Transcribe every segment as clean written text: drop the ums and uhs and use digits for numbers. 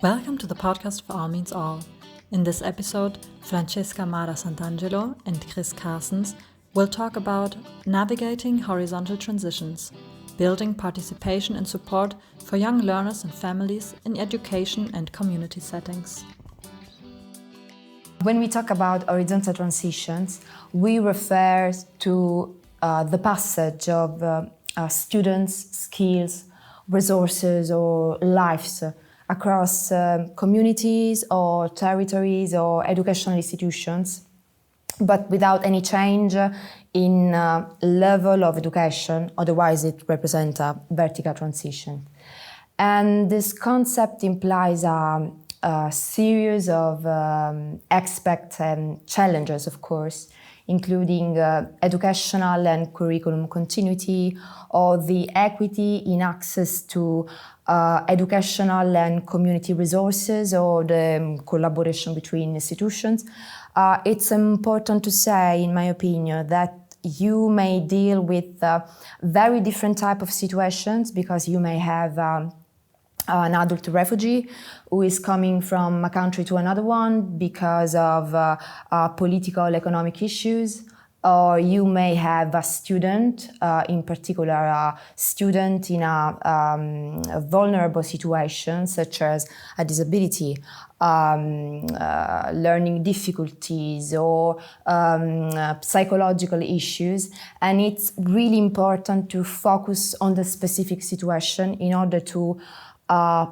Welcome to the podcast of All Means All. In this episode, Francesca Santangelo and Chris Carstens will talk about navigating horizontal transitions, building participation and support for young learners and families in education and community settings. When we talk about horizontal transitions, we refer to the passage of students, skills, resources or lives across communities or territories or educational institutions, but without any change in level of education, otherwise it represents a vertical transition. And this concept implies a series of aspects and challenges, of course, including educational and curriculum continuity, or the equity in access to educational and community resources, or the collaboration between institutions. It's important to say, in my opinion, that you may deal with very different type of situations, because you may have an adult refugee who is coming from a country to another one because of political, economic issues, or you may have a student, in particular a student in a vulnerable situation, such as a disability, learning difficulties, or psychological issues. And it's really important to focus on the specific situation in order to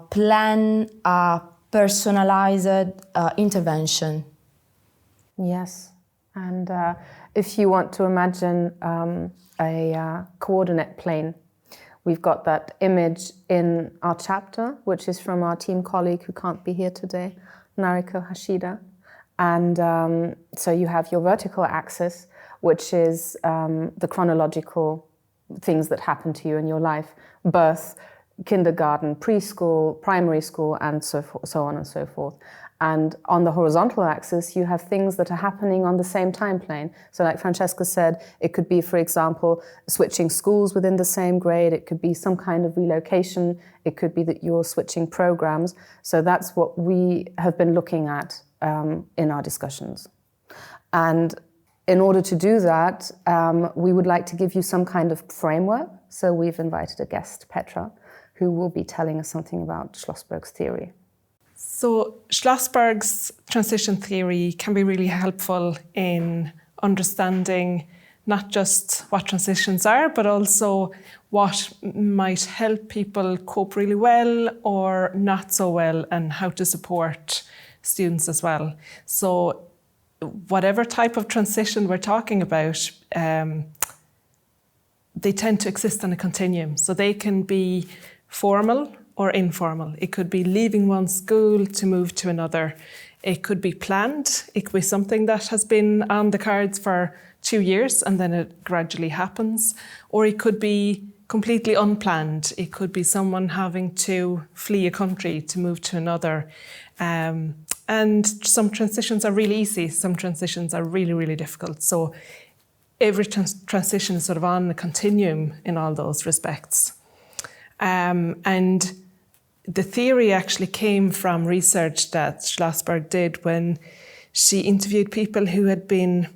plan a personalized intervention. Yes, and if you want to imagine a coordinate plane, we've got that image in our chapter, which is from our team colleague who can't be here today, Nariko Hashida. And so you have your vertical axis, which is the chronological things that happen to you in your life: birth, kindergarten, preschool, primary school, and so on and so forth. And on the horizontal axis, you have things that are happening on the same time plane. So like Francesca said, it could be, for example, switching schools within the same grade. It could be some kind of relocation. It could be that you're switching programs. So that's what we have been looking at in our discussions. And in order to do that, we would like to give you some kind of framework. So we've invited a guest, Petra, who will be telling us something about Schlossberg's theory. So Schlossberg's transition theory can be really helpful in understanding not just what transitions are, but also what might help people cope really well or not so well, and how to support students as well. So whatever type of transition we're talking about, they tend to exist on a continuum. So they can be formal or informal. It could be leaving one school to move to another. It could be planned. It could be something that has been on the cards for 2 years and then it gradually happens. Or it could be completely unplanned. It could be someone having to flee a country to move to another. And some transitions are really easy. Some transitions are really, really difficult. So every transition is sort of on a continuum in all those respects. And the theory actually came from research that Schlossberg did when she interviewed people who had been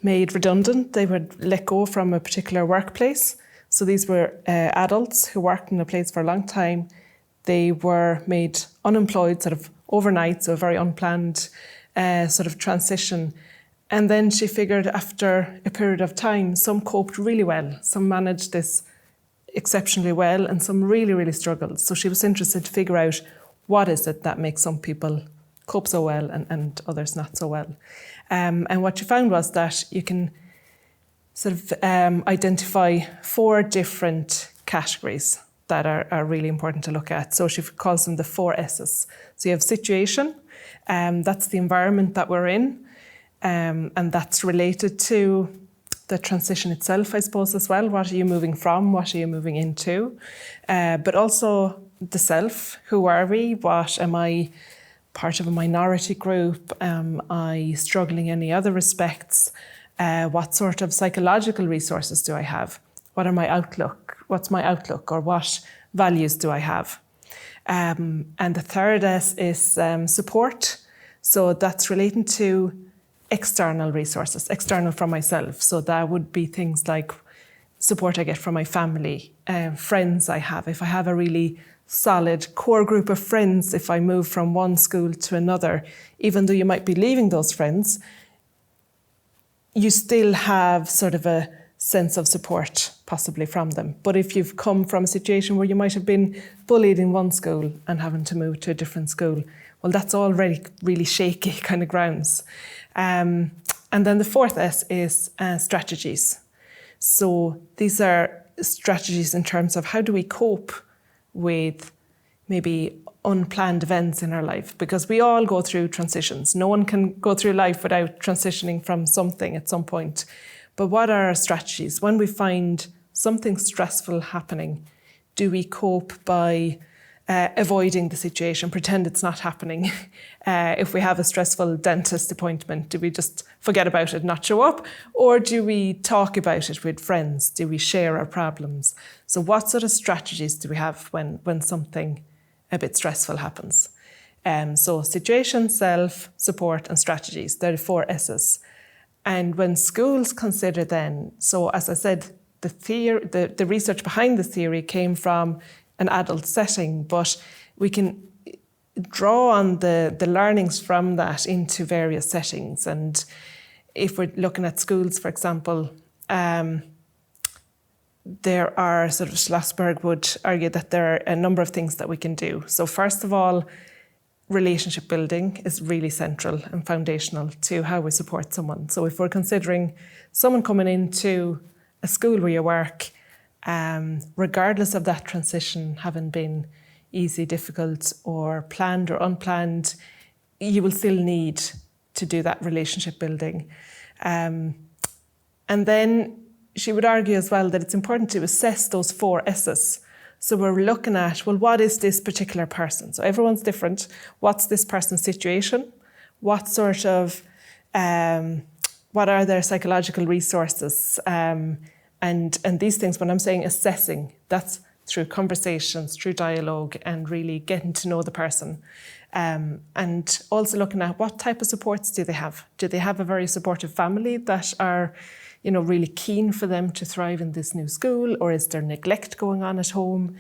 made redundant. They were let go from a particular workplace. So these were adults who worked in a place for a long time. They were made unemployed sort of overnight, so a very unplanned sort of transition. And then she figured after a period of time, some coped really well, some managed this exceptionally well, and some really, really struggled. So she was interested to figure out what is it that makes some people cope so well and others not so well. And what she found was that you can sort of identify 4 different categories that are really important to look at. So she calls them the 4 S's. So you have situation, that's the environment that we're in, and that's related to the transition itself, I suppose, as well. What are you moving from? What are you moving into? But also the self. Who are we? What am I part of a minority group? Am I struggling in any other respects? What sort of psychological resources do I have? What are my outlook? What's my outlook, or what values do I have? And the third S is support. So that's relating to external resources, external from myself. So that would be things like support I get from my family, friends I have. If I have a really solid core group of friends, if I move from one school to another, even though you might be leaving those friends, you still have sort of a sense of support possibly from them. But if you've come from a situation where you might have been bullied in one school and having to move to a different school, well, that's already really shaky kind of grounds. And then the fourth S is strategies. So these are strategies in terms of how do we cope with maybe unplanned events in our life, because we all go through transitions. No one can go through life without transitioning from something at some point. But what are our strategies? When we find something stressful happening, do we cope by avoiding the situation, pretend it's not happening? If we have a stressful dentist appointment, do we just forget about it, not show up? Or do we talk about it with friends? Do we share our problems? So what sort of strategies do we have when something a bit stressful happens? So situation, self, support and strategies, they're the four S's. And when schools consider then, so as I said, the research behind this theory came from an adult setting, but we can draw on the learnings from that into various settings. And if we're looking at schools, for example, there are sort of Schlossberg would argue that there are a number of things that we can do. So first of all, relationship building is really central and foundational to how we support someone. So if we're considering someone coming into a school where you work, regardless of that transition having been easy, difficult, or planned or unplanned, you will still need to do that relationship building. And then she would argue as well that it's important to assess those four S's. So we're looking at, well, what is this particular person? So everyone's different. What's this person's situation? What sort of, what are their psychological resources? And these things, when I'm saying assessing, that's through conversations, through dialogue, and really getting to know the person. And also looking at what type of supports do they have? Do they have a very supportive family that are, really keen for them to thrive in this new school, or is there neglect going on at home?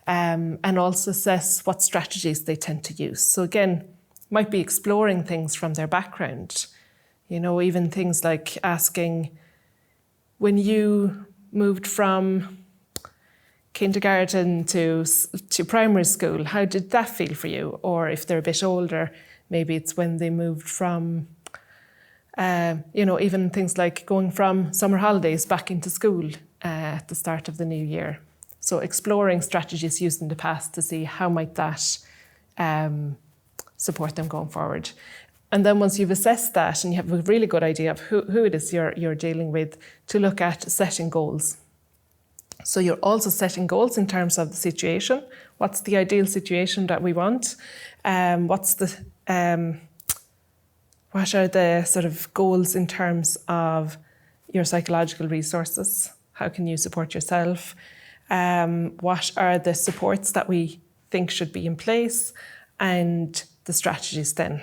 And also assess what strategies they tend to use. So again, might be exploring things from their background. Even things like asking, when you moved from kindergarten to primary school, how did that feel for you? Or if they're a bit older, maybe it's when they moved from, even things like going from summer holidays back into school at the start of the new year. So exploring strategies used in the past to see how might that support them going forward. And then once you've assessed that and you have a really good idea of who it is you're dealing with, to look at setting goals. So you're also setting goals in terms of the situation. What's the ideal situation that we want? What are the sort of goals in terms of your psychological resources? How can you support yourself? What are the supports that we think should be in place? And the strategies then.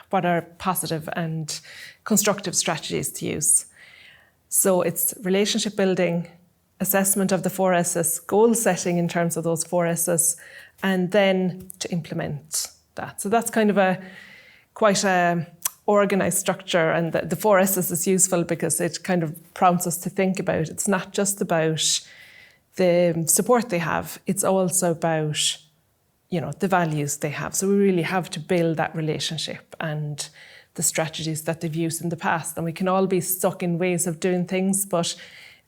What are positive and constructive strategies to use? So it's relationship building, assessment of the four S's, goal setting in terms of those four S's, and then to implement that. So that's kind of quite a organised structure, and the four S's is useful because it kind of prompts us to think about, it's not just about the support they have, it's also about the values they have. So we really have to build that relationship and the strategies that they've used in the past. And we can all be stuck in ways of doing things, but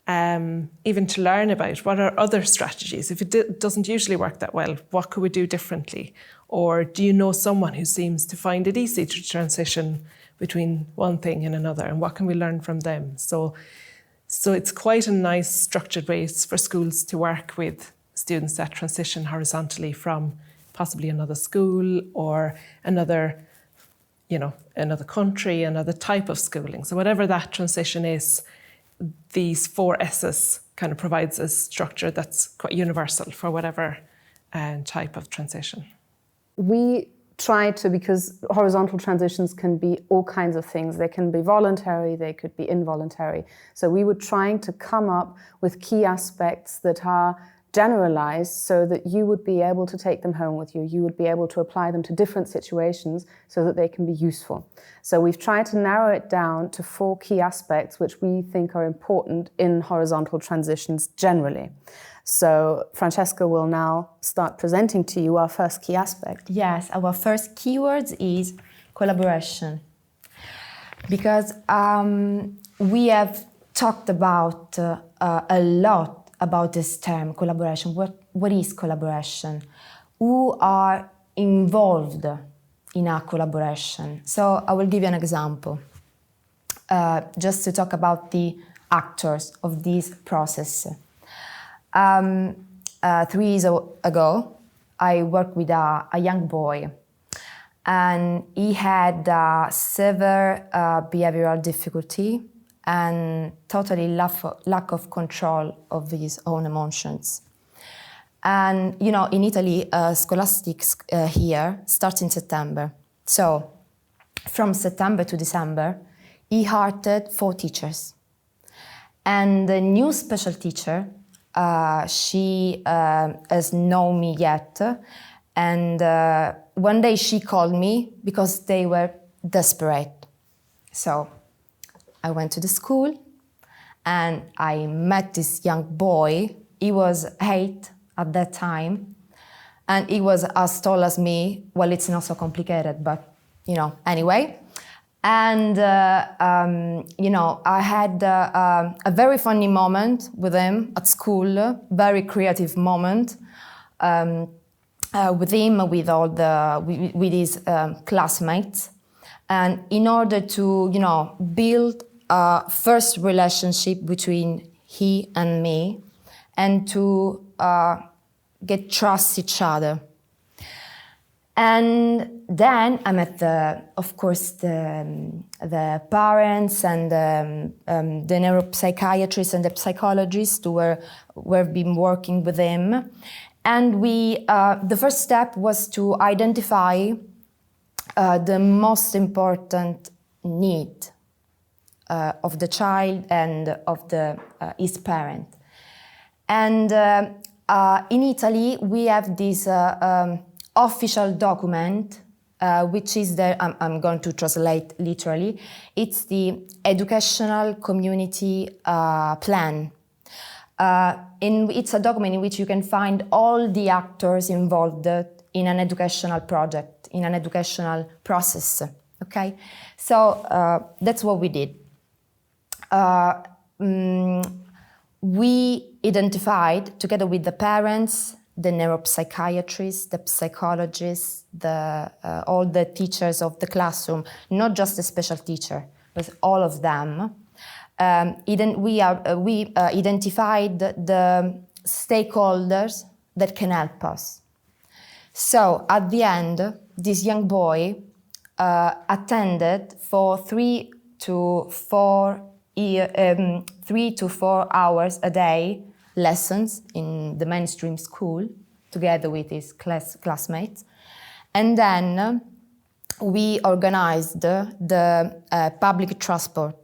even to learn about what are other strategies. If it doesn't usually work that well, what could we do differently? Or do you know someone who seems to find it easy to transition between one thing and another? And what can we learn from them? So it's quite a nice structured way for schools to work with students that transition horizontally from possibly another school or another country, another type of schooling. So whatever that transition is, these four S's kind of provides a structure that's quite universal for whatever type of transition. We try to, because horizontal transitions can be all kinds of things. They can be voluntary, they could be involuntary. So we were trying to come up with key aspects that are generalized so that you would be able to take them home with you. You would be able to apply them to different situations so that they can be useful. So we've tried to narrow it down to 4 key aspects which we think are important in horizontal transitions generally. So Francesca will now start presenting to you our first key aspect. Yes, our first keyword is collaboration. Because we have talked about a lot about this term, collaboration. What is collaboration? Who are involved in a collaboration? So I will give you an example, just to talk about the actors of this process. 3 years ago, I worked with a young boy, and he had severe behavioral difficulty and totally lack of control of his own emotions. And, you know, in Italy, scholastics here starts in September. So from September to December, he hired 4 teachers. And the new special teacher, she has known me yet. And one day she called me because they were desperate. So I went to the school and I met this young boy. He was 8 at that time. And he was as tall as me. Well, it's not so complicated, but, you know, anyway. And, you know, I had a very funny moment with him at school, very creative moment with him, with his classmates. And in order to, you know, build a first relationship between he and me, and to get trust each other. And then I met, of course, the parents and the neuropsychiatrists and the psychologists who were been working with him. And we, the first step was to identify the most important need of the child and of his parent. And in Italy, we have this official document, which is I'm going to translate literally. It's the Educational Community Plan. It's a document in which you can find all the actors involved in an educational project, in an educational process. Okay, so that's what we did. We identified, together with the parents, the neuropsychiatrists, the psychologists, all the teachers of the classroom, not just the special teacher, but all of them. We identified the stakeholders that can help us. So at the end, this young boy attended for 3 to 4 hours a day lessons in the mainstream school together with his classmates. And then we organized the public transport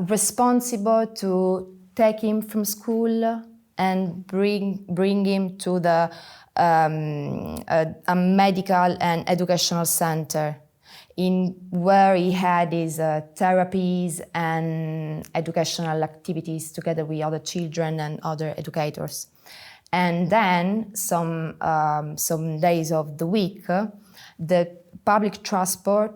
responsible to take him from school and bring him to the a medical and educational center where he had his therapies and educational activities together with other children and other educators. And then some days of the week, the public transport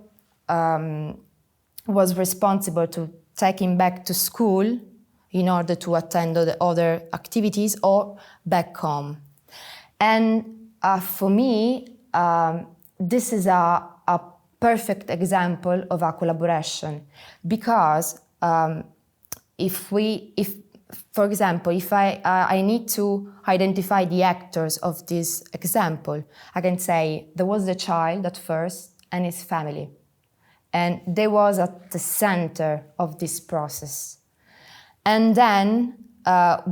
was responsible to take him back to school in order to attend the other activities or back home. And for me, this is a perfect example of a collaboration, because for example, if I need to identify the actors of this example, I can say there was the child at first and his family, and they was at the center of this process. And then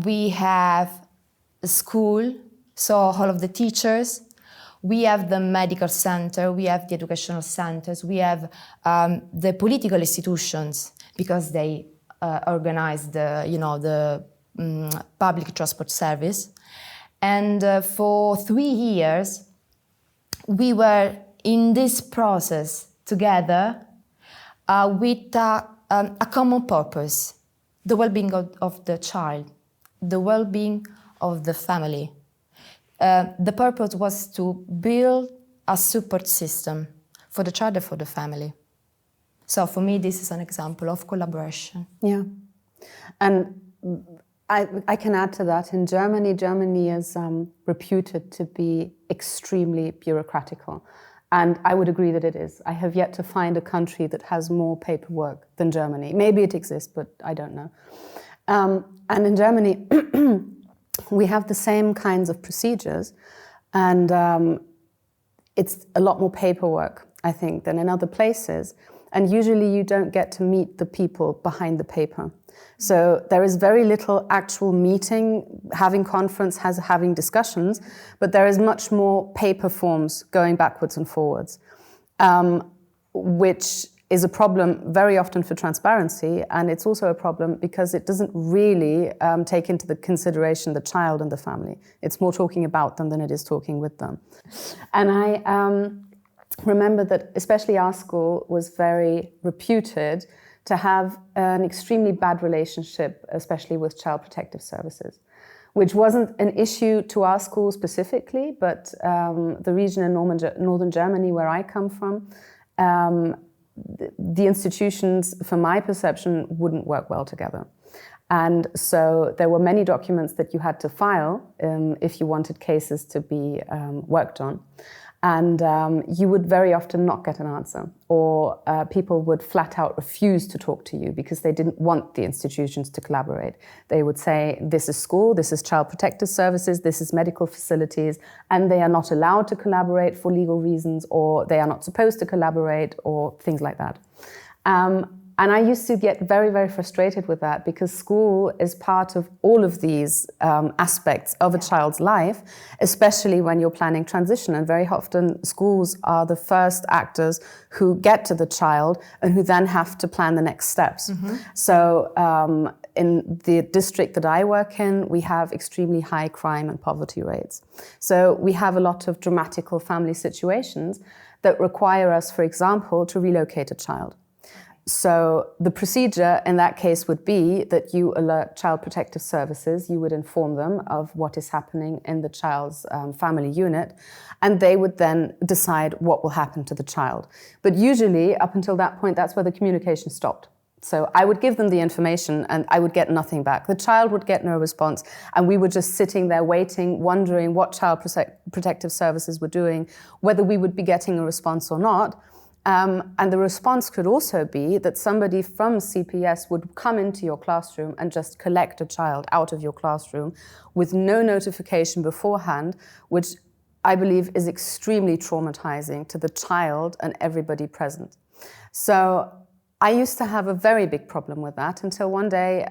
we have the school So all of the teachers, we have the medical center, we have the educational centers, we have the political institutions, because they organize the public transport service. And for 3 years, we were in this process together with a common purpose: the well-being of the child, the well-being of the family. The purpose was to build a support system for the child and for the family. So for me, this is an example of collaboration. Yeah. And I can add to that. In Germany is reputed to be extremely bureaucratical. And I would agree that it is. I have yet to find a country that has more paperwork than Germany. Maybe it exists, but I don't know. And in Germany, we have the same kinds of procedures, and it's a lot more paperwork, I think, than in other places. And usually you don't get to meet the people behind the paper. So there is very little actual meeting, having conference, having discussions, but there is much more paper forms going backwards and forwards, which is a problem very often for transparency, and it's also a problem because it doesn't really take into the consideration the child and the family. It's more talking about them than it is talking with them. And I remember that especially our school was very reputed to have an extremely bad relationship, especially with Child Protective Services, which wasn't an issue to our school specifically, but the region in northern Germany where I come from, the institutions, from my perception, wouldn't work well together. And so there were many documents that you had to file if you wanted cases to be worked on. And you would very often not get an answer, or people would flat out refuse to talk to you because they didn't want the institutions to collaborate. They would say, this is school, this is Child Protective Services, this is medical facilities, and they are not allowed to collaborate for legal reasons, or they are not supposed to collaborate, or things like that. And I used to get very, very frustrated with that, because school is part of all of these aspects of a child's life, especially when you're planning transition. And very often schools are the first actors who get to the child and who then have to plan the next steps. Mm-hmm. So in the district that I work in, we have extremely high crime and poverty rates. So we have a lot of dramatical family situations that require us, for example, to relocate a child. So the procedure in that case would be that you alert Child Protective Services, you would inform them of what is happening in the child's family unit, and they would then decide what will happen to the child. But usually, up until that point, that's where the communication stopped. So I would give them the information and I would get nothing back. The child would get no response, and we were just sitting there waiting, wondering what Child Protective Services were doing, whether we would be getting a response or not. And the response could also be that somebody from CPS would come into your classroom and just collect a child out of your classroom with no notification beforehand, which I believe is extremely traumatizing to the child and everybody present. So I used to have a very big problem with that until one day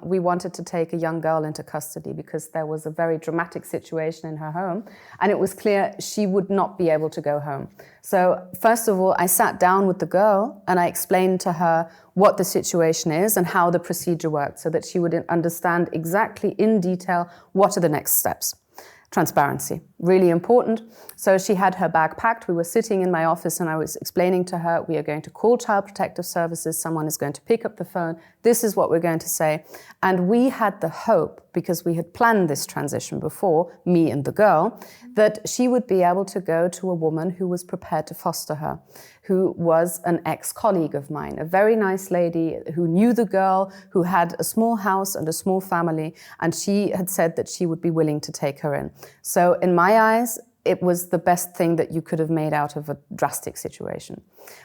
we wanted to take a young girl into custody because there was a very dramatic situation in her home, and it was clear she would not be able to go home. So first of all, I sat down with the girl and I explained to her what the situation is and how the procedure worked so that she would understand exactly in detail what are the next steps. Transparency, really important. So she had her bag packed. We were sitting in my office and I was explaining to her, we are going to call Child Protective Services. Someone is going to pick up the phone. This is what we're going to say. And we had the hope, because we had planned this transition before, me and the girl, that she would be able to go to a woman who was prepared to foster her, who was an ex-colleague of mine, a very nice lady who knew the girl, who had a small house and a small family, and she had said that she would be willing to take her in. So in my eyes, it was the best thing that you could have made out of a drastic situation.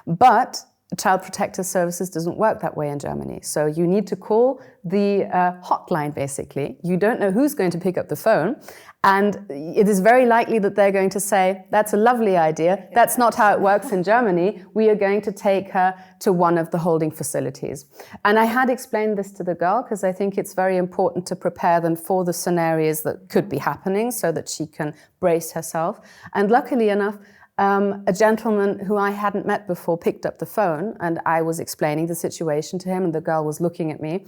But Child Protective Services doesn't work that way in Germany. So you need to call the hotline, basically. You don't know who's going to pick up the phone. And it is very likely that they're going to say, that's a lovely idea. That's not how it works in Germany. We are going to take her to one of the holding facilities. And I had explained this to the girl because I think it's very important to prepare them for the scenarios that could be happening so that she can brace herself. And luckily enough, a gentleman who I hadn't met before picked up the phone, and I was explaining the situation to him, and the girl was looking at me.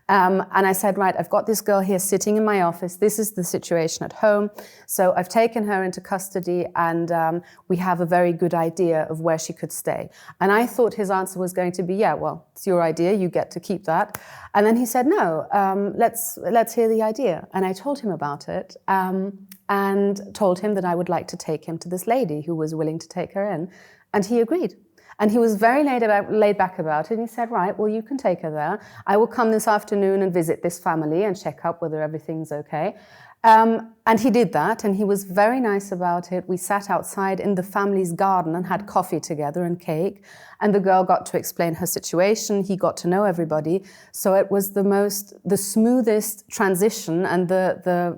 And I said, right, I've got this girl here sitting in my office. This is the situation at home. So I've taken her into custody, and we have a very good idea of where she could stay. And I thought his answer was going to be, yeah, well, it's your idea. You get to keep that. And then he said, no, let's hear the idea. And I told him about it. And told him that I would like to take him to this lady who was willing to take her in. And he agreed. And he was very laid back about it. And he said, right, well, you can take her there. I will come this afternoon and visit this family and check up whether everything's okay. And he did that, and he was very nice about it. We sat outside in the family's garden and had coffee together and cake. And the girl got to explain her situation. He got to know everybody. So it was the smoothest transition and the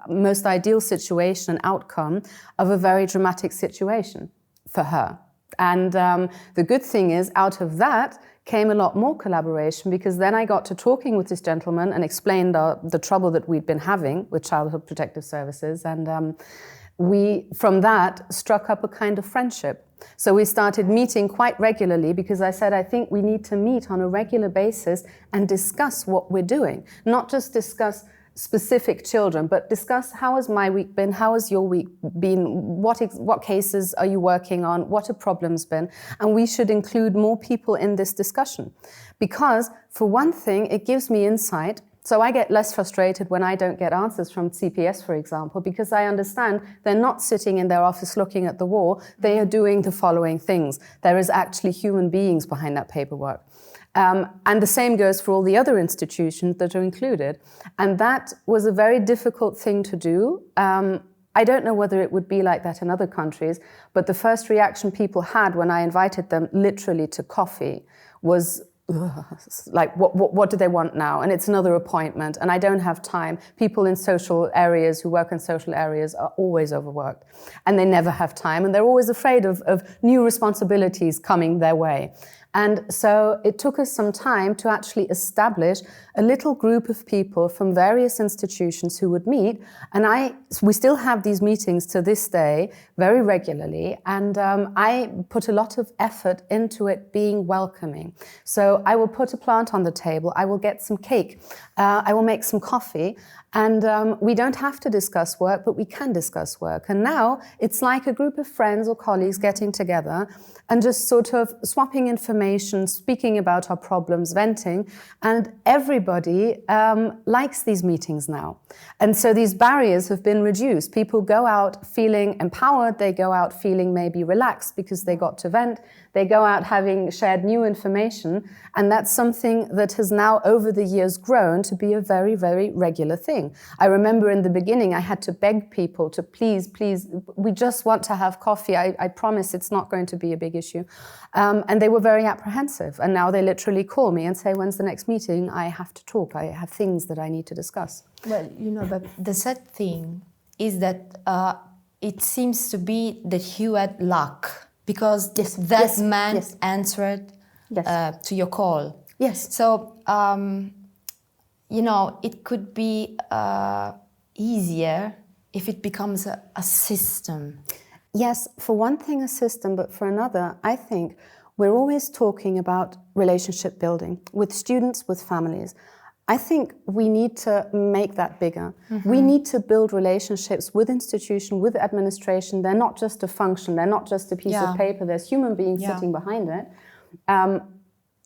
most ideal situation and outcome of a very dramatic situation for her. And the good thing is, out of that came a lot more collaboration, because then I got to talking with this gentleman and explained the trouble that we'd been having with Childhood Protective Services. And we, from that, struck up a kind of friendship. So we started meeting quite regularly, because I said, I think we need to meet on a regular basis and discuss what we're doing. Not just discuss specific children, but discuss, how has my week been? How has your week been? What cases are you working on? What have problems been? And we should include more people in this discussion. Because, for one thing, it gives me insight. So I get less frustrated when I don't get answers from CPS, for example, because I understand they're not sitting in their office looking at the wall. They are doing the following things. There is actually human beings behind that paperwork. And the same goes for all the other institutions that are included. And that was a very difficult thing to do. I don't know whether it would be like that in other countries, but the first reaction people had when I invited them literally to coffee was, like, what do they want now? And it's another appointment, and I don't have time. People in social areas who work in social areas are always overworked, and they never have time, and they're always afraid of new responsibilities coming their way. And so it took us some time to actually establish a little group of people from various institutions who would meet. And we still have these meetings to this day very regularly. And I put a lot of effort into it being welcoming. So I will put a plant on the table. I will get some cake. I will make some coffee. And we don't have to discuss work, but we can discuss work. And now it's like a group of friends or colleagues getting together and just sort of swapping information, speaking about our problems, venting. And everybody likes these meetings now. And so these barriers have been reduced. People go out feeling empowered. They go out feeling maybe relaxed because they got to vent. They go out having shared new information. And that's something that has now over the years grown to be a very, very regular thing. I remember in the beginning, I had to beg people to please, we just want to have coffee. I promise it's not going to be a big issue. And they were very apprehensive. And now they literally call me and say, when's the next meeting? I have to talk. I have things that I need to discuss. Well, but the sad thing is that it seems to be that you had luck, because that man answered to your call. Yes. So, it could be easier if it becomes a system. Yes, for one thing a system, but for another, I think we're always talking about relationship building with students, with families. I think we need to make that bigger. Mm-hmm. We need to build relationships with institution, with administration. They're not just a function, they're not just a piece of paper, there's human beings sitting behind it.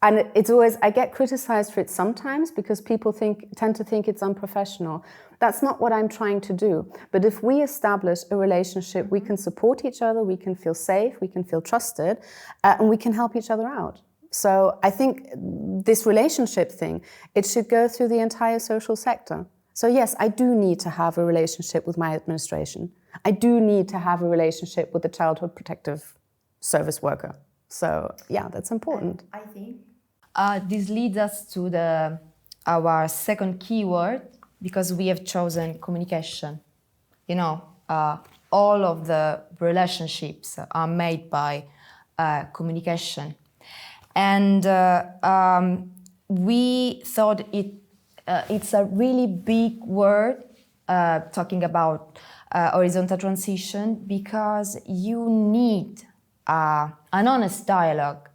And it's always, I get criticized for it sometimes because people tend to think it's unprofessional. That's not what I'm trying to do. But if we establish a relationship, we can support each other, we can feel safe, we can feel trusted, and we can help each other out. So I think this relationship thing, it should go through the entire social sector. So yes, I do need to have a relationship with my administration. I do need to have a relationship with the Childhood Protective Service worker. So yeah, that's important. I think this leads us to our second keyword, because we have chosen communication. You know, all of the relationships are made by communication. And we thought it's a really big word, talking about horizontal transition, because you need an honest dialogue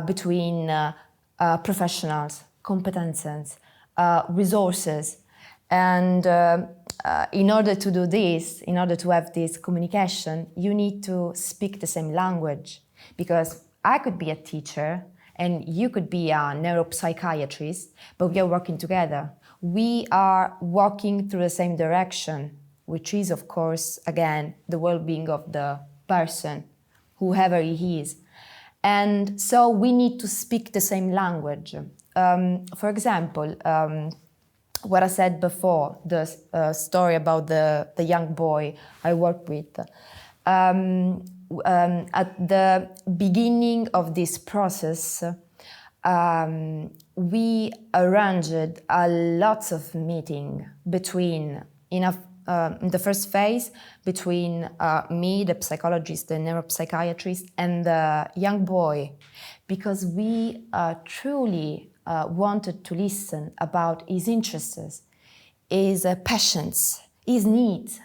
between professionals, competences, resources. And in order to do this, in order to have this communication, you need to speak the same language. Because I could be a teacher and you could be a neuropsychiatrist, but we are working together. We are walking through the same direction, which is, of course, again, the well-being of the person, whoever he is. And so we need to speak the same language. For example, what I said before, the story about the young boy I worked with. At the beginning of this process, we arranged a lot of meetings between, in the first phase, between me, the psychologist, the neuropsychiatrist, and the young boy, because we truly wanted to listen about his interests, his passions, his needs,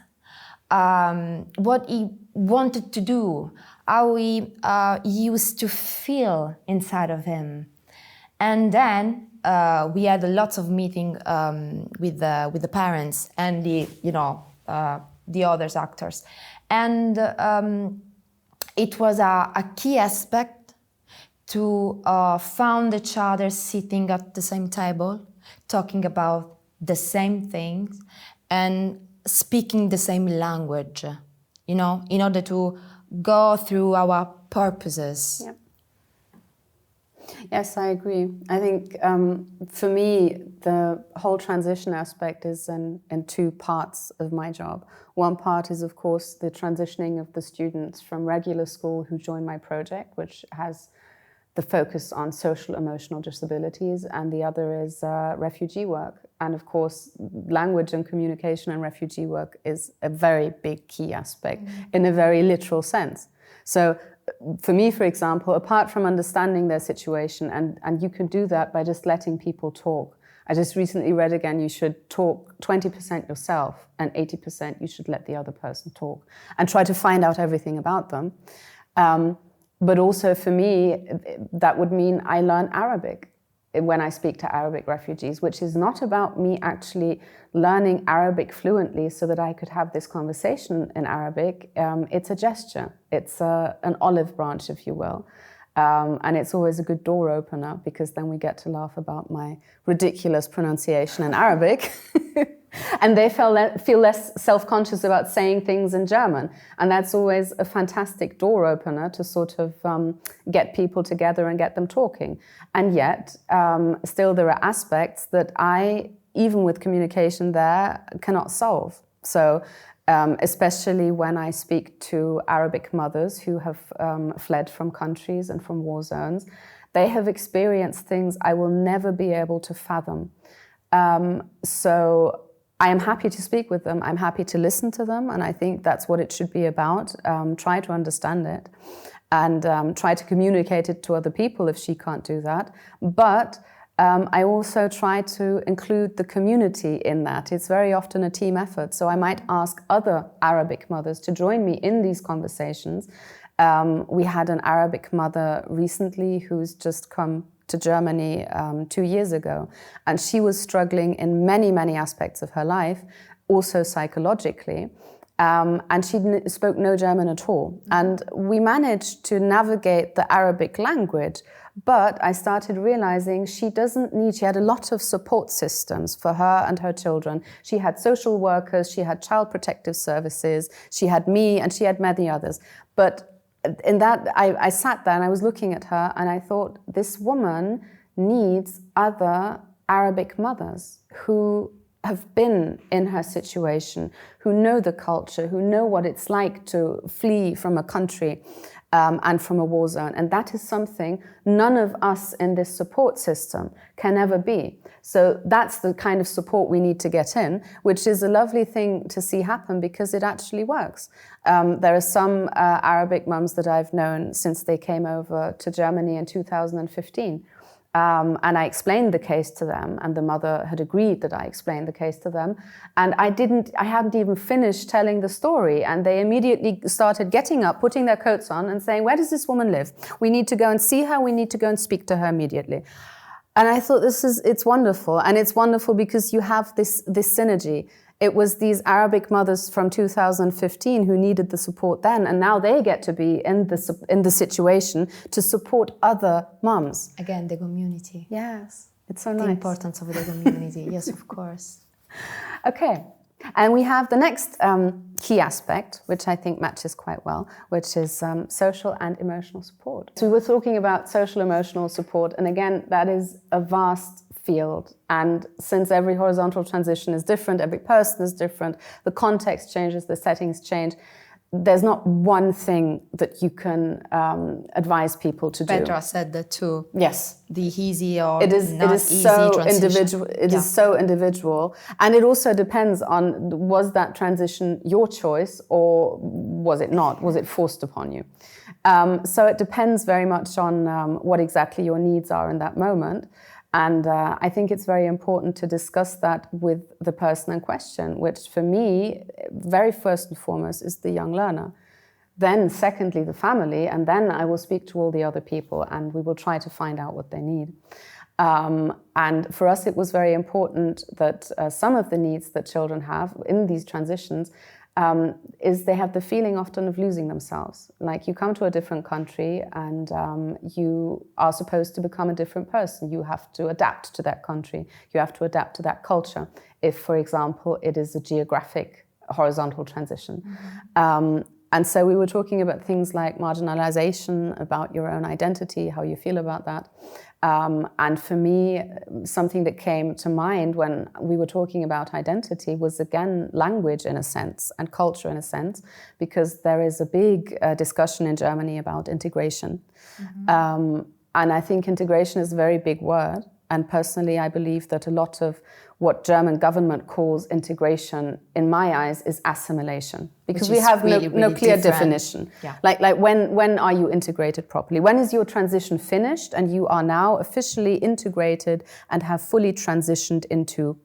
what he wanted to do, how he used to feel inside of him. And then we had a lot of meeting with the parents and the other actors, and it was a key aspect to find each other sitting at the same table, talking about the same things and speaking the same language, in order to go through our purposes. Yep. Yes, I agree. I think for me, the whole transition aspect is in two parts of my job. One part is, of course, the transitioning of the students from regular school who join my project, which has the focus on social emotional disabilities, and the other is refugee work. And of course, language and communication and refugee work is a very big key aspect in a very literal sense. So for me, for example, apart from understanding their situation, and you can do that by just letting people talk. I just recently read again, you should talk 20% yourself and 80% you should let the other person talk and try to find out everything about them. But also for me, that would mean I learn Arabic when I speak to Arabic refugees, which is not about me actually learning Arabic fluently so that I could have this conversation in Arabic. It's a gesture. It's an olive branch, if you will. And it's always a good door opener, because then we get to laugh about my ridiculous pronunciation in Arabic. And they feel less self-conscious about saying things in German. And that's always a fantastic door opener to sort of get people together and get them talking. And yet, still there are aspects that I, even with communication there, cannot solve. So especially when I speak to Arabic mothers who have fled from countries and from war zones, they have experienced things I will never be able to fathom. So I am happy to speak with them. I'm happy to listen to them. And I think that's what it should be about. Try to understand it and try to communicate it to other people if she can't do that. But I also try to include the community in that. It's very often a team effort. So I might ask other Arabic mothers to join me in these conversations. We had an Arabic mother recently who's just come to Germany 2 years ago. And she was struggling in many, many aspects of her life, also psychologically. And she spoke no German at all. And we managed to navigate the Arabic language, but I started realizing she had a lot of support systems for her and her children. She had social workers, she had child protective services, she had me, and she had many others. But in that, I sat there and I was looking at her and I thought, this woman needs other Arabic mothers who have been in her situation, who know the culture, who know what it's like to flee from a country. and from a war zone. And that is something none of us in this support system can ever be. So that's the kind of support we need to get in, which is a lovely thing to see happen because it actually works. There are some Arabic mums that I've known since they came over to Germany in 2015. And I explained the case to them, and the mother had agreed that I explained the case to them. And I hadn't even finished telling the story. And they immediately started getting up, putting their coats on and saying, where does this woman live? We need to go and see her. We need to go and speak to her immediately. And I thought it's wonderful. And it's wonderful because you have this synergy. It was these Arabic mothers from 2015 who needed the support then, and now they get to be in the situation to support other mums. Again, the community. Yes, it's so nice. The importance of the community, yes, of course. Okay, and we have the next key aspect, which I think matches quite well, which is social and emotional support. So we were talking about social emotional support, and again, that is a vast field. And since every horizontal transition is different, every person is different, the context changes, the settings change, there's not one thing that you can advise people to do. Petra said that too. Yes. The easy or it is easy so transition. individual. It is so individual. And it also depends on, was that transition your choice or was it not? Was it forced upon you? So it depends very much on what exactly your needs are in that moment. And I think it's very important to discuss that with the person in question, which for me, very first and foremost, is the young learner. Then secondly, the family, and then I will speak to all the other people and we will try to find out what they need. And for us, it was very important that some of the needs that children have in these transitions is they have the feeling often of losing themselves. Like you come to a different country and you are supposed to become a different person. You have to adapt to that country. You have to adapt to that culture. If, for example, it is a geographic horizontal transition. Mm-hmm. And so we were talking about things like marginalization, about your own identity, how you feel about that. And for me, something that came to mind when we were talking about identity was, again, language in a sense and culture in a sense, because there is a big discussion in Germany about integration. Mm-hmm. And I think integration is a very big word. And personally, I believe that a lot of what German government calls integration, in my eyes, is assimilation. Because we have really no clear definition. Yeah. Like when are you integrated properly? When is your transition finished and you are now officially integrated and have fully transitioned into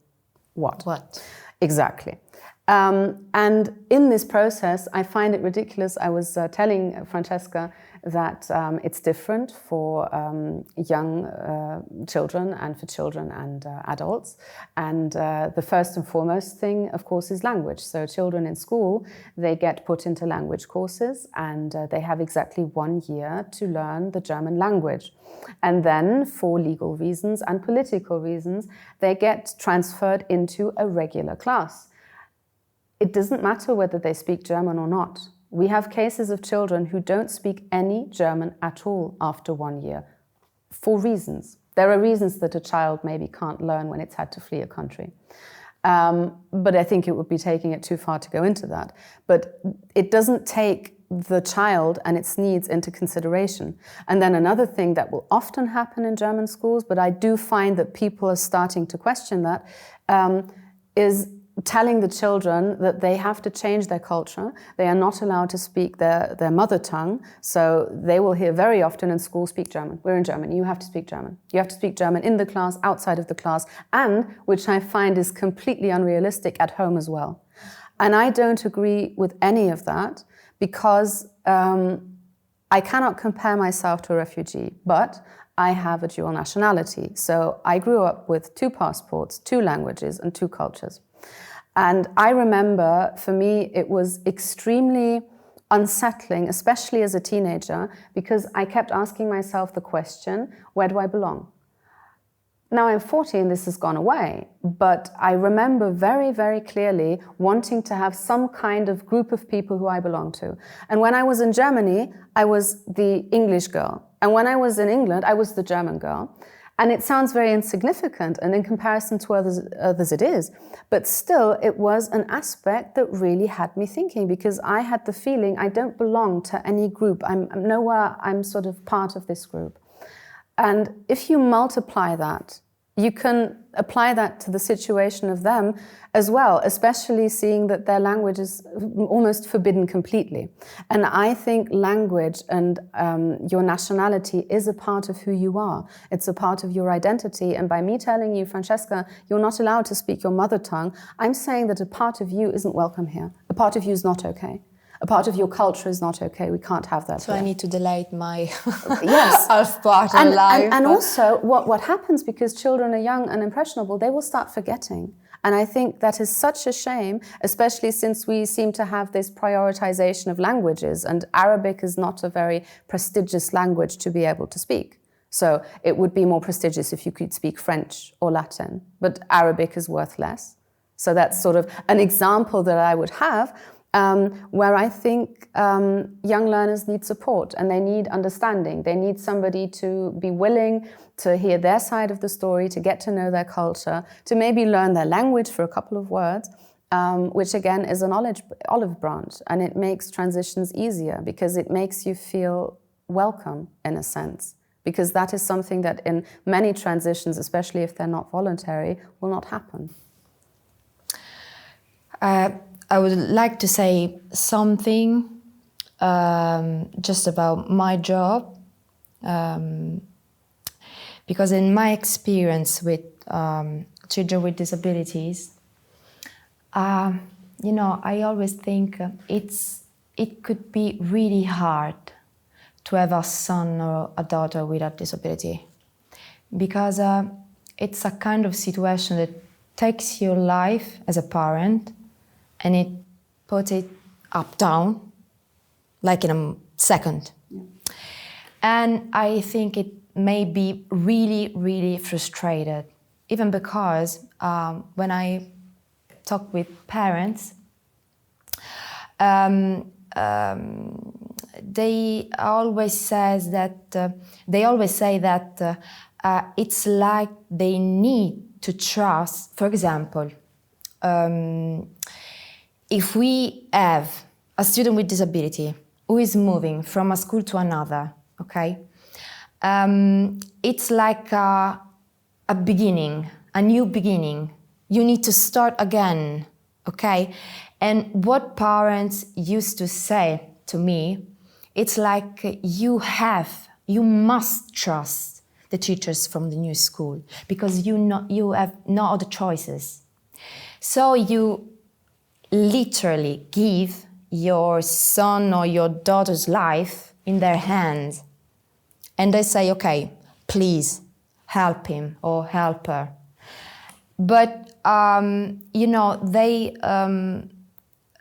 what? What? Exactly. And in this process, I find it ridiculous. I was telling Francesca that it's different for young children and for children and adults. And the first and foremost thing, of course, is language. So children in school, they get put into language courses and they have exactly 1 year to learn the German language. And then for legal reasons and political reasons, they get transferred into a regular class. It doesn't matter whether they speak German or not. We have cases of children who don't speak any German at all after 1 year, for reasons. There are reasons that a child maybe can't learn when it's had to flee a country. But I think it would be taking it too far to go into that. But it doesn't take the child and its needs into consideration. And then another thing that will often happen in German schools, but I do find that people are starting to question that, is telling the children that they have to change their culture. They are not allowed to speak their mother tongue. So they will hear very often in school, speak German. We're in Germany, you have to speak German. You have to speak German in the class, outside of the class, and, which I find is completely unrealistic, at home as well. And I don't agree with any of that because I cannot compare myself to a refugee, but I have a dual nationality. So I grew up with 2 passports, 2 languages, and 2 cultures. And I remember, for me, it was extremely unsettling, especially as a teenager, because I kept asking myself the question, where do I belong? Now I'm 40 and this has gone away, but I remember very, very clearly wanting to have some kind of group of people who I belong to. And when I was in Germany, I was the English girl. And when I was in England, I was the German girl. And it sounds very insignificant, and in comparison to others it is. But still, it was an aspect that really had me thinking, because I had the feeling I don't belong to any group. I'm nowhere, I'm sort of part of this group. And if you multiply that, you can apply that to the situation of them as well, especially seeing that their language is almost forbidden completely. And I think language and your nationality is a part of who you are. It's a part of your identity. And by me telling you, Francesca, you're not allowed to speak your mother tongue, I'm saying that a part of you isn't welcome here. A part of you is not okay. A part of your culture is not okay. We can't have that. So here. I need to delete my yes. half part of life. And also, what happens, because children are young and impressionable, they will start forgetting. And I think that is such a shame, especially since we seem to have this prioritization of languages, and Arabic is not a very prestigious language to be able to speak. So it would be more prestigious if you could speak French or Latin, but Arabic is worth less. So that's sort of an example that I would have, where I think young learners need support and they need understanding. They need somebody to be willing to hear their side of the story, to get to know their culture, to maybe learn their language for a couple of words, which again is an olive branch. And it makes transitions easier because it makes you feel welcome in a sense. Because that is something that in many transitions, especially if they're not voluntary, will not happen. I would like to say something just about my job, because in my experience with children with disabilities, I always think it could be really hard to have a son or a daughter with a disability, because it's a kind of situation that takes your life as a parent and it puts it up, down, like in a second. Yeah. And I think it may be really, really frustrated, even because when I talk with parents, they always say that it's like they need to trust. For example, if we have a student with disability who is moving from a school to another, okay, it's like a beginning, a new beginning. You need to start again, okay? And what parents used to say to me, it's like you must trust the teachers from the new school because you have no other choices. So you literally give your son or your daughter's life in their hands. And they say, okay, please help him or help her. But, they,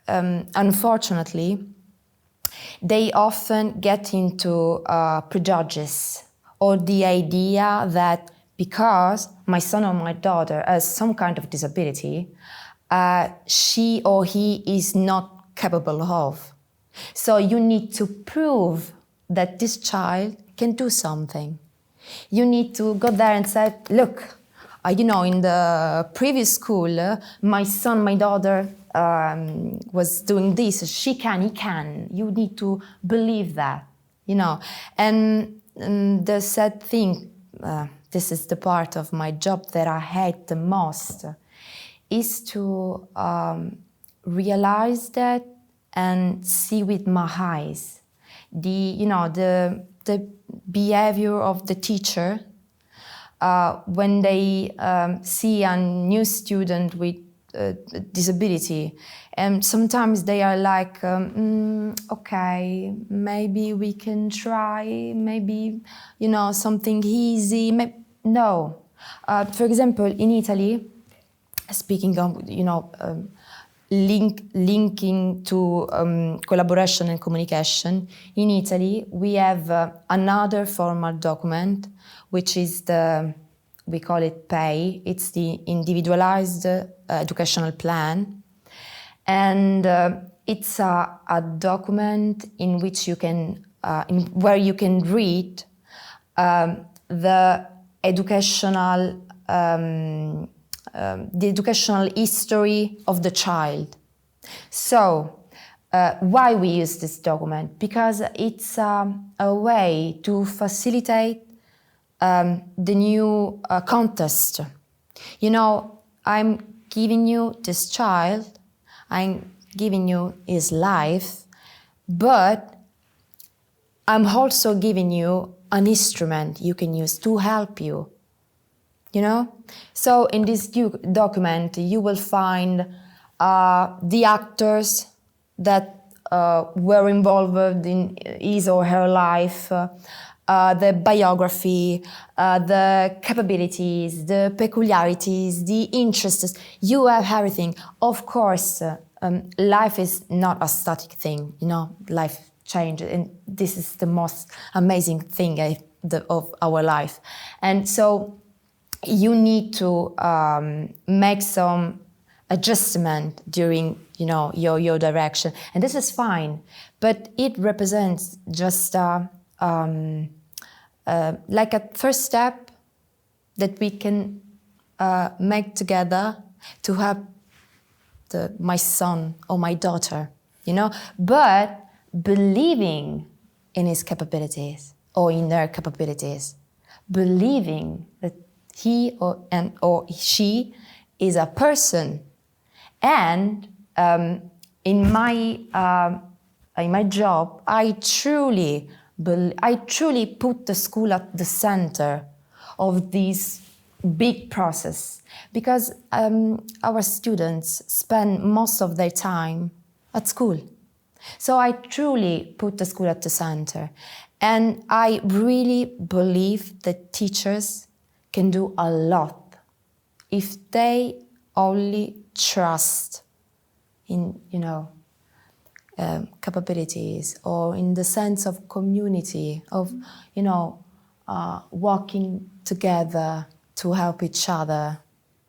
unfortunately, they often get into prejudices or the idea that because my son or my daughter has some kind of disability, she or he is not capable of. So you need to prove that this child can do something. You need to go there and say, look, in the previous school, my son, my daughter was doing this. She can, he can. You need to believe that, And the sad thing, this is the part of my job that I hate the most, is to realize that and see with my eyes the behavior of the teacher when they see a new student with disability, and sometimes they are like, okay, maybe we can try, maybe something easy. No, for example, in Italy, speaking of linking to collaboration and communication, in Italy we have another formal document, which is we call it PEI. It's the Individualized Educational Plan, and it's a document in which you can, where you can read the educational the educational history of the child. So, why we use this document? Because it's a way to facilitate the new context. You know, I'm giving you this child, I'm giving you his life, but I'm also giving you an instrument you can use to help you. You know? So in this document, you will find the actors that were involved in his or her life, the biography, the capabilities, the peculiarities, the interests. You have everything. Of course, life is not a static thing, you know, life changes, and this is the most amazing thing of our life. And so you need to make some adjustment during, you know, your direction, and this is fine. But it represents just like a first step that we can make together to help my son or my daughter, you know, but believing in his capabilities or in their capabilities, believing that he or she is a person. And in my job, I truly put the school at the center of this big process, because our students spend most of their time at school. So I truly put the school at the center. And I really believe that teachers can do a lot if they only trust in, you know, capabilities, or in the sense of community, of, you know, working together to help each other.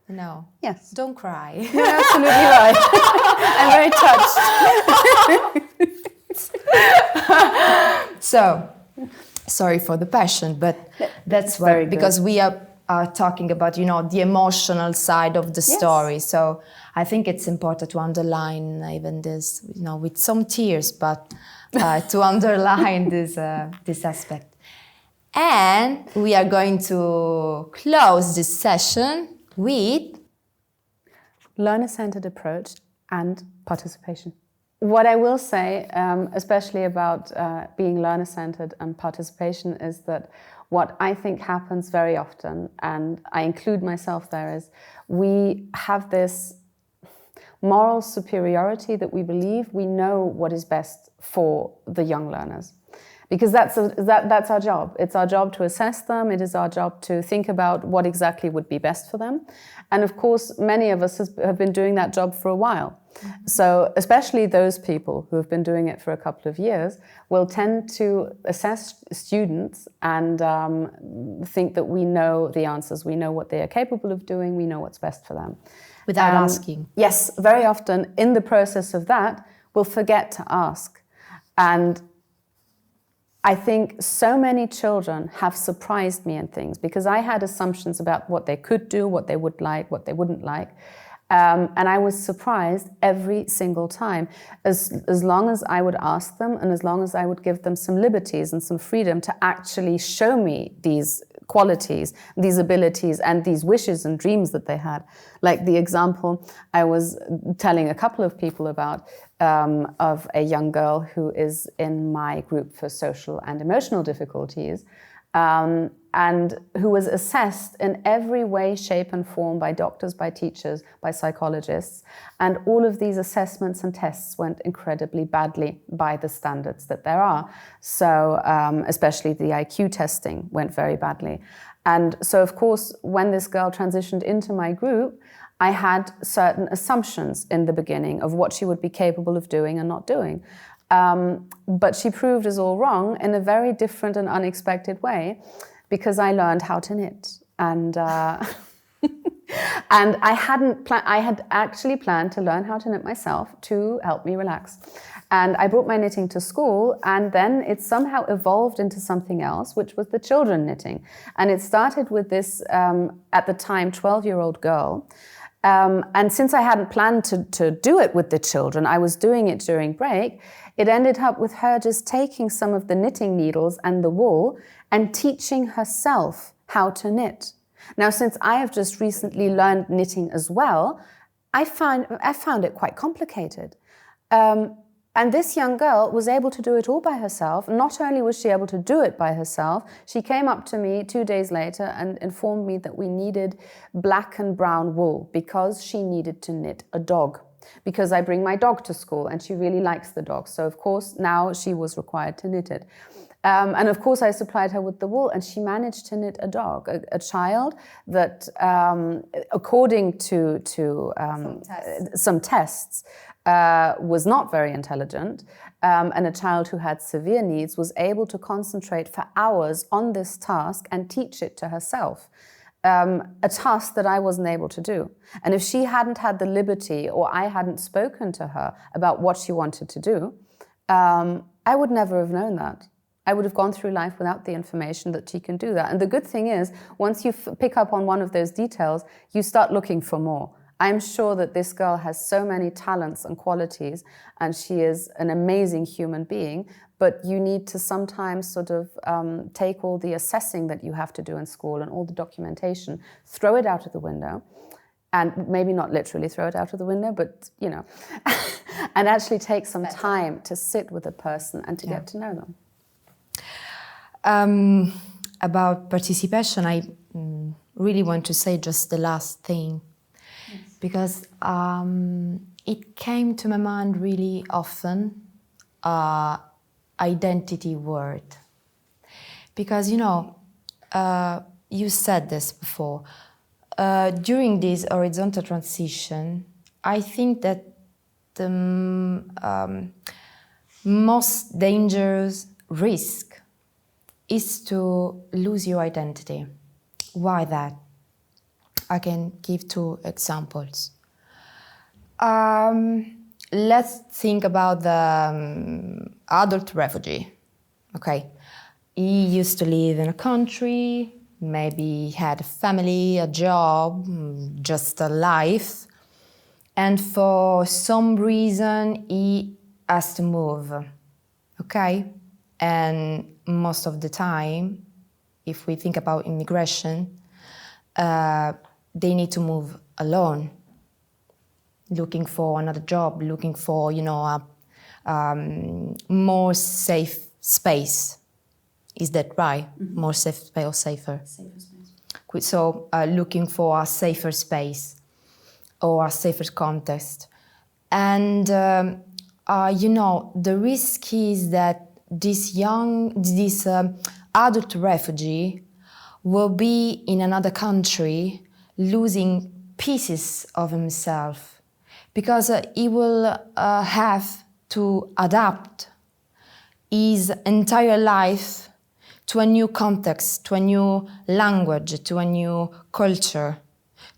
No. Yes. Don't cry. You're absolutely right. I'm very touched. So, sorry for the passion, but that's why, because we are talking about, you know, the emotional side of the story. So I think it's important to underline even this, you know, with some tears, but to underline this aspect. And we are going to close this session with learner-centered approach and participation. What I will say, especially about being learner-centered and participation, is that what I think happens very often, and I include myself there, is we have this moral superiority that we believe we know what is best for the young learners. Because that's our job. It's our job to assess them. It is our job to think about what exactly would be best for them. And of course, many of us have been doing that job for a while. Mm-hmm. So especially those people who have been doing it for a couple of years will tend to assess students and think that we know the answers. We know what they are capable of doing. We know what's best for them. Without asking. Yes, very often in the process of that, we'll forget to ask. And I think so many children have surprised me in things, because I had assumptions about what they could do, what they would like, what they wouldn't like. And I was surprised every single time, as long as I would ask them and as long as I would give them some liberties and some freedom to actually show me these qualities, these abilities, and these wishes and dreams that they had. Like the example I was telling a couple of people about of a young girl who is in my group for social and emotional difficulties, and who was assessed in every way, shape and form by doctors, by teachers, by psychologists. And all of these assessments and tests went incredibly badly by the standards that there are. So especially the IQ testing went very badly. And so, of course, when this girl transitioned into my group, I had certain assumptions in the beginning of what she would be capable of doing and not doing. But she proved us all wrong in a very different and unexpected way, because I learned how to knit. And And I had actually planned to learn how to knit myself to help me relax. And I brought my knitting to school, and then it somehow evolved into something else, which was the children knitting. And it started with this, at the time, 12-year-old girl. And since I hadn't planned to do it with the children, I was doing it during break, it ended up with her just taking some of the knitting needles and the wool and teaching herself how to knit. Now, since I have just recently learned knitting as well, I found it quite complicated. And this young girl was able to do it all by herself. Not only was she able to do it by herself, she came up to me 2 days later and informed me that we needed black and brown wool because she needed to knit a dog. Because I bring my dog to school and she really likes the dog. So of course now she was required to knit it. And of course I supplied her with the wool, and she managed to knit a dog, a child that, according to some tests, was not very intelligent, and a child who had severe needs was able to concentrate for hours on this task and teach it to herself. A task that I wasn't able to do. And if she hadn't had the liberty, or I hadn't spoken to her about what she wanted to do, I would never have known that. I would have gone through life without the information that she can do that. And the good thing is, once you pick up on one of those details, you start looking for more. I'm sure that this girl has so many talents and qualities, and she is an amazing human being, but you need to sometimes sort of take all the assessing that you have to do in school and all the documentation, throw it out of the window, and maybe not literally throw it out of the window, but, you know, and actually take some time to sit with a person and to get to know them. About participation, I really want to say just the last thing. Because it came to my mind really often, identity word. Because, you know, you said this before, during this horizontal transition, I think that the most dangerous risk is to lose your identity. Why that? I can give 2 examples. Let's think about the adult refugee. Okay, he used to live in a country, maybe had a family, a job, just a life, and for some reason he has to move. Okay, and most of the time, if we think about immigration, they need to move alone, looking for another job, looking for, you know, a more safe space. Is that right? Mm-hmm. More safe space or safer? Safer space. So looking for a safer space or a safer context. And, you know, the risk is that this adult refugee will be in another country losing pieces of himself, because he will have to adapt his entire life to a new context, to a new language, to a new culture,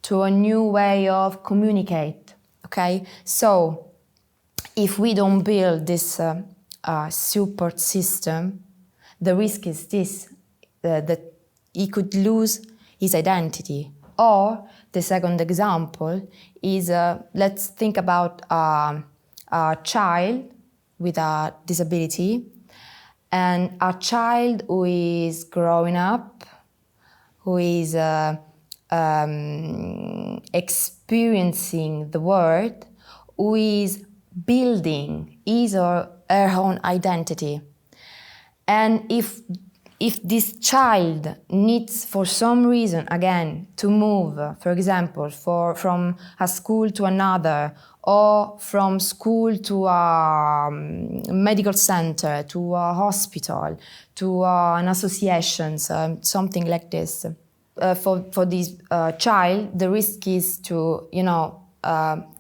to a new way of communicate, okay? So if we don't build this support system, the risk is this, that he could lose his identity. Or the second example is, let's think about a child with a disability, and a child who is growing up, who is experiencing the world, who is building his or her own identity. And if this child needs, for some reason, again, to move, for example, from a school to another, or from school to a medical center, to a hospital, to an association, something like this, for this child, the risk is to, you know,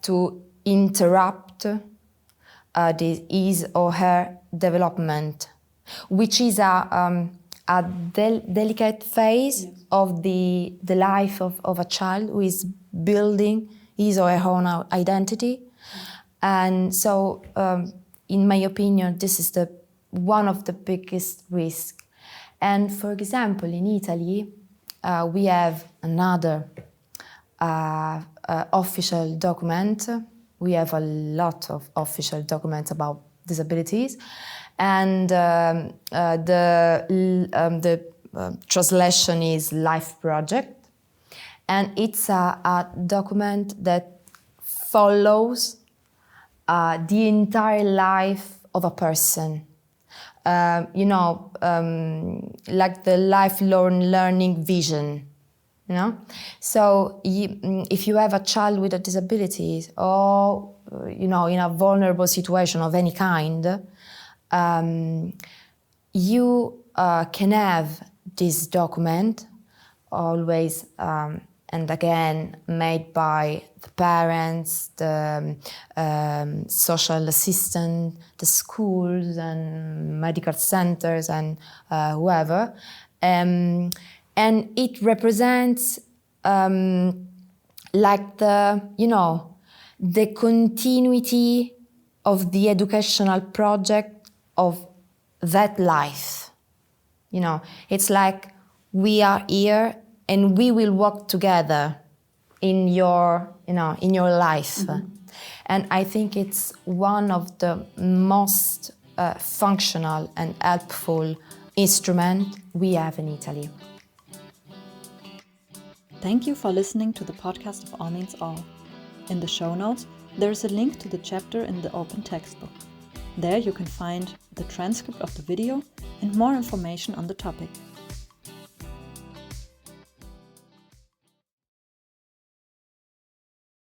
to interrupt his or her development, which is a delicate phase of the life of a child who is building his or her own identity. And so, in my opinion, this is one of the biggest risks. And for example, in Italy, we have another official document. We have a lot of official documents about disabilities, and the translation is Life Project, and it's a document that follows the entire life of a person. Like the lifelong learning vision, So if you have a child with a disability or, in a vulnerable situation of any kind, you can have this document always and again made by the parents, the social assistant, the schools and medical centers and whoever. And it represents like the continuity of the educational project of that life. It's like we are here and we will work together in your life. Mm-hmm. And I think it's one of the most functional and helpful instrument we have in Italy. Thank you for listening to the podcast of All Means All. In the show notes, there is a link to the chapter in the open textbook. There you can find the transcript of the video and more information on the topic.